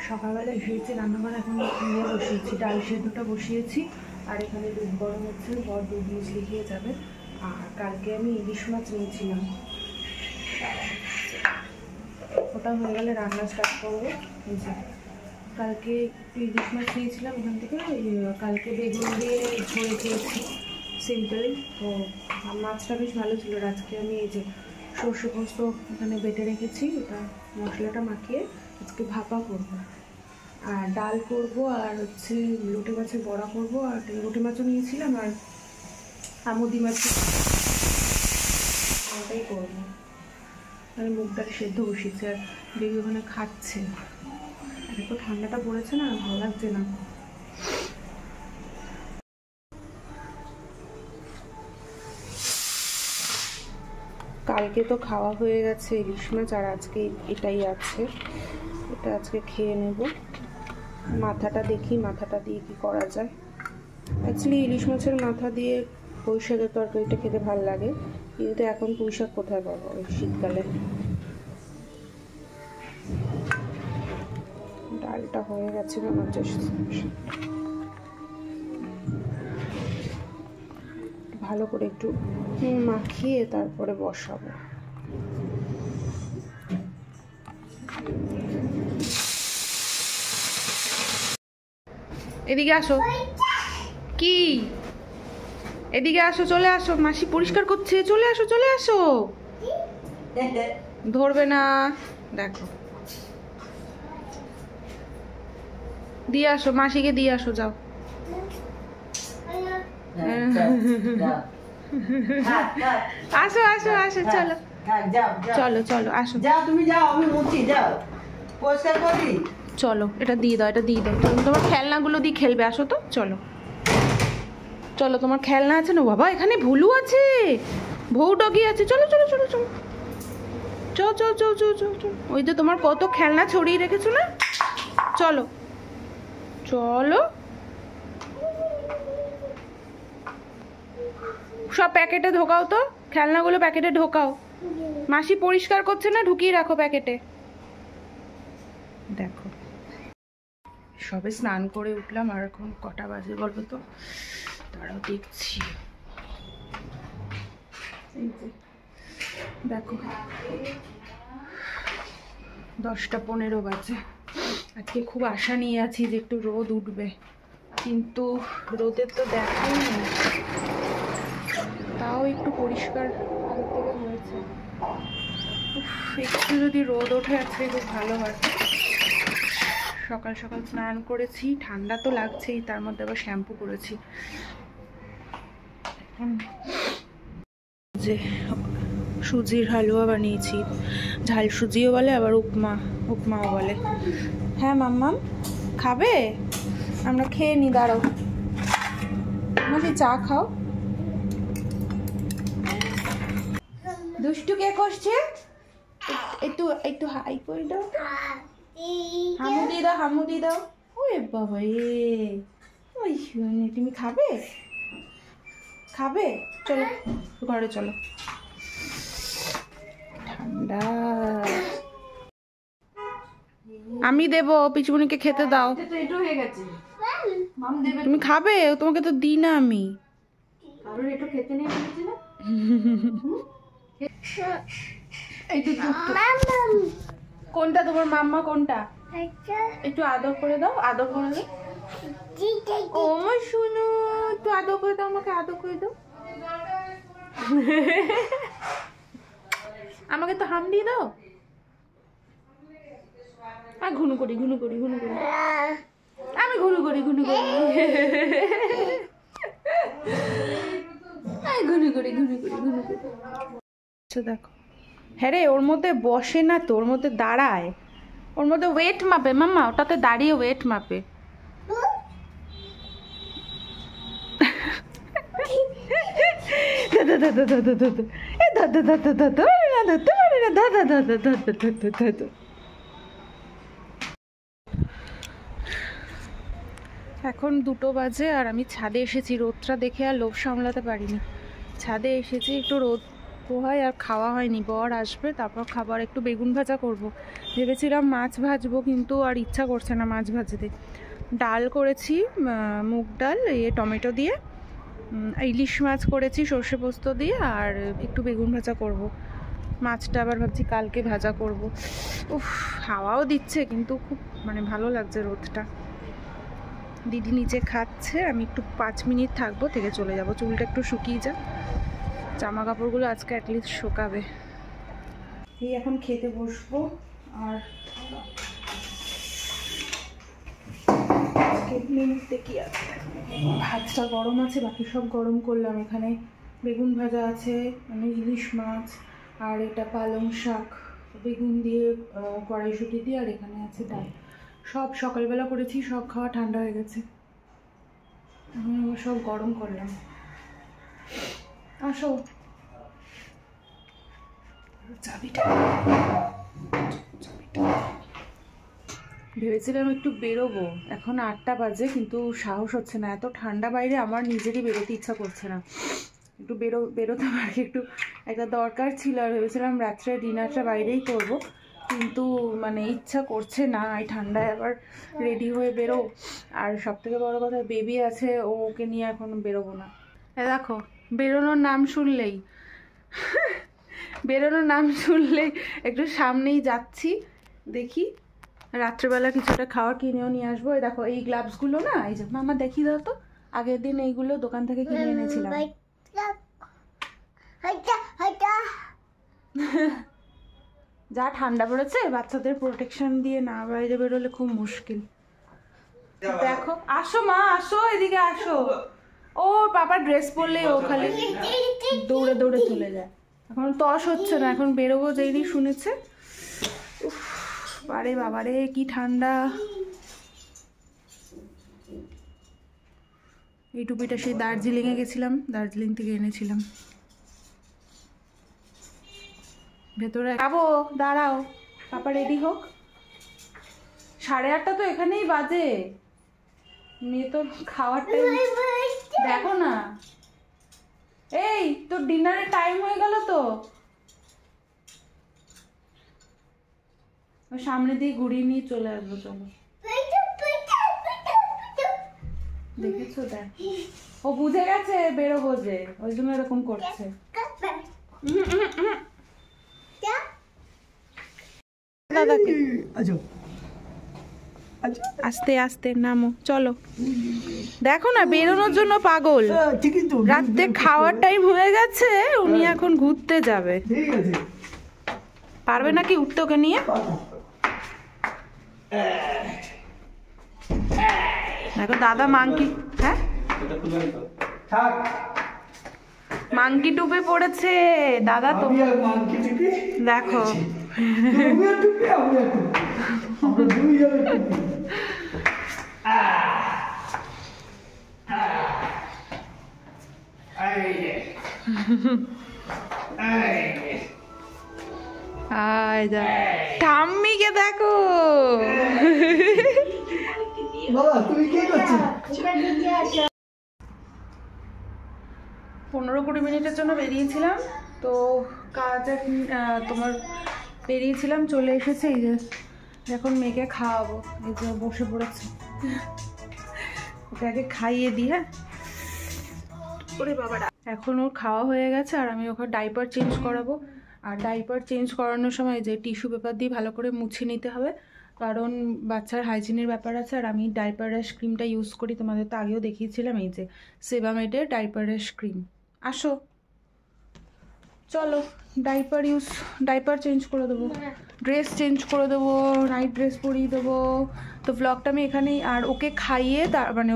সকালবেলা এসেছি রান্নাঘর, এখন নিয়ে বসিয়েছি, ডাল সেদ্ধটা বসিয়েছি, আর এখানে দুধ গরম হচ্ছে, বর দুধ মিশিয়ে খেয়ে যাবে। আর কালকে আমি ইলিশ মাছ নিয়েছিলাম, ওটা হয়ে গেলে রান্না স্টার্ট করবো। কালকে একটু ইলিশ মাছ নিয়েছিলাম এখান থেকে, কালকে বেগুন দিয়ে ঝোল খেয়েছি সিম্পল, তো মাছটা বেশ ভালো ছিল। আজকে আমি এই যে সর্ষে পোস্ত এখানে বেটে রেখেছি, ওটা মশলাটা মাখিয়ে আজকে ভাপা করবো, আর ডাল করব, আর হচ্ছে লোটে মাছের বড়া করব, আর লোটে মাছও নিয়েছিলাম, আর আমুদি মাছ ওটাই করবো। আর মুগ ডাল সেদ্ধ বসিয়েছে, আর বেবি ওখানে খাচ্ছে। এত ঠান্ডাটা পড়েছে না, ভালো লাগছে না। কালকে তো খাওয়া হয়ে গেছে ইলিশ মাছ, আর আজকে এটাই আছে, এটা আজকে খেয়ে নেব। মাথাটা দেখি, মাথাটা দিয়ে কি করা যায়। অ্যাকচুয়ালি ইলিশ মাছের মাথা দিয়ে পুঁই শাকের তরকারিটা খেতে ভালো লাগে, কিন্তু এখন পুঁই শাক কোথায় পাবো ওই শীতকালে। ডালটা হয়ে গেছে মনে হচ্ছে, ভালো করে একটু মাখিয়ে তারপরে বসাবো। এদিকে আসো, কি এদিকে আসো, চলে আসো, মাসি পরিষ্কার করছে, চলে আসো চলে আসো, ধরবে না, দেখো দিয়ে আসো, মাসিকে দিয়ে আসো, যাও। আসো আসো আসো, চলো চলো চলো, আসো, যাও তুমি যাও, আমি মুছি, যাও পরিষ্কার করি। চলো এটা দিয়ে দাও, এটা দিয়ে দাও, তোমার খেলনাগুলো দিয়ে খেলবে, আসো তো, চলো চলো, তোমার খেলনা আছে না বাবা, এখানে ভুলু আছে, ভৌ ডগি আছে, চলো চলো চলো চলো, চল চল চল চল চল চল, ওই যে তোমার কত খেলনা ছড়িয়ে রেখেছো না, চলো চলো, সব প্যাকেটে ঢোকাও তো, খেলনাগুলো প্যাকেটে ঢোকাও, মাসি পরিষ্কার করছে না, ঢুকিয়ে রাখো প্যাকেটে। দেখো সবে স্নান করে উঠলাম, আর এখন কটা বাজে বলবো তো, তারাও দেখছি, দেখো 10:15 বাজে। আজকে খুব আশা নিয়ে আছি যে একটু রোদ উঠবে, কিন্তু রোদের তো দেখাই নেই, তাও একটু পরিষ্কার আগের থেকে হয়েছে। একটু যদি রোদ ওঠে আজকে খুব ভালো হয়। সকাল সকাল স্নান করেছি, ঠান্ডা তো লাগছেই, তার মধ্যে আবার শ্যাম্পু করেছি। যে সুজির হালুয়া বানিয়েছি, ঝাল সুজিও বলে, আবার উপমাও বলে। হ্যাঁ মাম্মাম খাবে, আমরা খেয়ে নি, দাঁড়াও, আমাকে চা খাও। দুষ্টু কে করছে, একটু একটু হাই করে দাও, হামু দিয়ে দাও, হামু দিয়ে দাও। ওরে বাবা ওই শুনে, তুমি খাবে খাবে, চলো ঘরে চলো, ঠান্ডা। আমি দেবো, পিচুমনিকে খেতে দাও, তুমি খাবে, তোমাকে তো দিই না আমি। কোনটা তোমার মাম্মা, কোনটা একটু আদর করে দাও, আদর করে দাও। ও আমার শুনো, একটু আদর করে দাও, আমাকে আদর করে দাও, আমাকে তো হাম দিয়ে দাও। আর ঘুনু করি ঘুনু করি ঘুনু করি, আমি ঘুনু করি ঘুনু করি, ঘুনু করি ঘুনু করি ঘুনু করি। দেখো, হ্যাঁ রে, ওর মধ্যে বসে না তো, ওর মধ্যে দাঁড়ায়, ওর মধ্যে ওয়েট মাপে মাম্মা, ওটাতে দাঁড়িয়ে ওয়েট মাপে। এখন 2টো বাজে, আর আমি ছাদে এসেছি, রোদটা দেখে আর লোভ সামলাতে পারিনি, ছাদে এসেছি একটু রোদ পোহাই আর খাওয়া হয়নি। বর আসবে তারপর খাবার একটু বেগুন ভাজা করব। ভেবেছিলাম মাছ ভাজবো, কিন্তু আর ইচ্ছা করছে না মাছ ভাজতে। ডাল করেছি, মুগ ডাল টমেটো দিয়ে, ইলিশ মাছ করেছি সর্ষে পোস্ত দিয়ে, আর একটু বেগুন ভাজা করব। মাছটা আবার ভাবছি কালকে ভাজা করব। উফ, হাওয়াও দিচ্ছে কিন্তু খুব ভালো লাগছে রোদটা। দিদি নিচে খাচ্ছে, আমি একটু 5 মিনিট থাকবো, থেকে চলে যাব। চুলটা একটু শুকিয়ে যাক, জামা কাপড়গুলো আজকে অ্যাটলিস্ট শুকাবে। এই এখন খেতে বসবো। আর মেনুতে কি আছে, ভাতটা গরম আছে, বাকি সব গরম করলাম। এখানে বেগুন ভাজা আছে, ইলিশ মাছ, আর এটা পালং শাক বেগুন দিয়ে, কড়াইশুঁটি দিয়ে, আর এখানে আছে ডাল। সব সকালবেলা করেছি, সব খাওয়া ঠান্ডা হয়ে গেছে, সব গরম করলাম। আসো, চাবিটা ভেবেছিলাম একটু বেরোবো, এখন 8টা বাজে, কিন্তু সাহস হচ্ছে না, এত ঠান্ডা বাইরে, আমার নিজেরই বেরোতে ইচ্ছা করছে না। একটু বেরোতে পারি, একটু একটা দরকার ছিল, আর ভেবেছিলাম রাত্রে ডিনারটা বাইরেই করব, কিন্তু ইচ্ছা করছে না এই ঠান্ডায় আবার রেডি হয়ে বেরো। আর সব থেকে বড় কথা, বেবি আছে, ওকে নিয়ে এখন বেরোবো না। দেখো, বেরোনোর নাম শুনলেই একটু সামনেই যাচ্ছি, দেখি রাত্রেবেলা কিছুটা খাওয়ার কিনেও নিয়ে আসবো। দেখো এই গ্লাভসগুলো না, এই যে মামা দেখিয়ে দাও তো, আগের দিন এইগুলো দোকান থেকে কিনে এনেছিলাম। যা ঠান্ডা পড়েছে, বাচ্চাদের প্রোটেকশন দিয়ে না বাইরে বেরোলে খুব মুশকিল। দেখো, আসো মা, আসো, এদিকে আসো। ও বাবার ড্রেস পরলে ও খালি দৌড়ে দৌড়ে চলে যায়। এখন তস হচ্ছে না, এখন বেরোবো যেইনি শুনেছে। বারে বাবারে কি ঠান্ডা। এই টুপিটা সেই দার্জিলিংয়ে গেছিলাম, দার্জিলিং থেকে এনেছিলাম। ভেতরে যাবো, দাঁড়াও, পাপা রেডি হোক। 8:30 তো এখানেই বাজে, মেয়ে তোর খাওয়ার টাইম দেখো না। এই তোর ডিনারের টাইম হয়ে গেল তো, সামনে দিয়ে ঘুরিয়ে নিয়ে চলে আসবো। চলো, দেখেছো, দেখ ও বুঝে গেছে বেরোবো যে, ওই জন্য এরকম করছে। দাদাকে আস্তে আস্তে নামো, চলো। দেখো না, বেরোনোর জন্য পাগল। রাতে খাওয়ার টাইম হয়ে গেছে, উনি এখন ঘুরতে যাবে। পারবে নাকি উঠতে ওকে নিয়ে? দেখো দাদা মাংকি, হ্যাঁ মাংকি টুপি পড়েছে দাদা। তো দেখো, ঠাম্মিকে দেখো। তুমি কি করছো? 15-20 মিনিটের জন্য বেরিয়েছিলাম, তো কাজ তোমার বেরিয়েছিলাম, চলে এসেছে। এই যে এখন মেয়েকে খাওয়াবো, এই যে বসে পড়েছে, ওকে আগে খাইয়ে দিই। হ্যাঁ, ওরে বাবাটা, এখন ওর খাওয়া হয়ে গেছে, আর আমি ওকে ডাইপার চেঞ্জ করাবো। আর ডাইপার চেঞ্জ করানোর সময় যে টিস্যু পেপার দিয়ে ভালো করে মুছে নিতে হবে, কারণ বাচ্চার হাইজিনের ব্যাপার আছে। আর আমি ডাইপার র্যাশ ক্রিমটা ইউজ করি, তোমাদের তো আগেও দেখিয়েছিলাম, এই যে সেবামেডের ডাইপার র্যাশ ক্রিম। আসো, চলো, ডাইপার চেঞ্জ করে দেবো, ড্রেস চেঞ্জ করে দেবো, নাইট ড্রেস পরিয়ে দেবো। তো ব্লগটা আমি এখানেই, আর ওকে খাইয়ে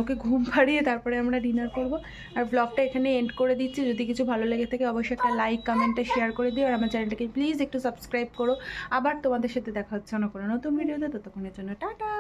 ওকে ঘুম পাড়িয়ে তারপরে আমরা ডিনার করব। আর ব্লগটা এখানে এন্ড করে দিচ্ছি। যদি কিছু ভালো লেগে থাকে অবশ্যই একটা লাইক, কমেন্টে শেয়ার করে দিও, আর আমার চ্যানেলটাকে প্লিজ একটু সাবস্ক্রাইব করো। আবার তোমাদের সাথে দেখা হচ্ছে অন্য কোনো নতুন ভিডিওতে, ততক্ষণের জন্য টাটা।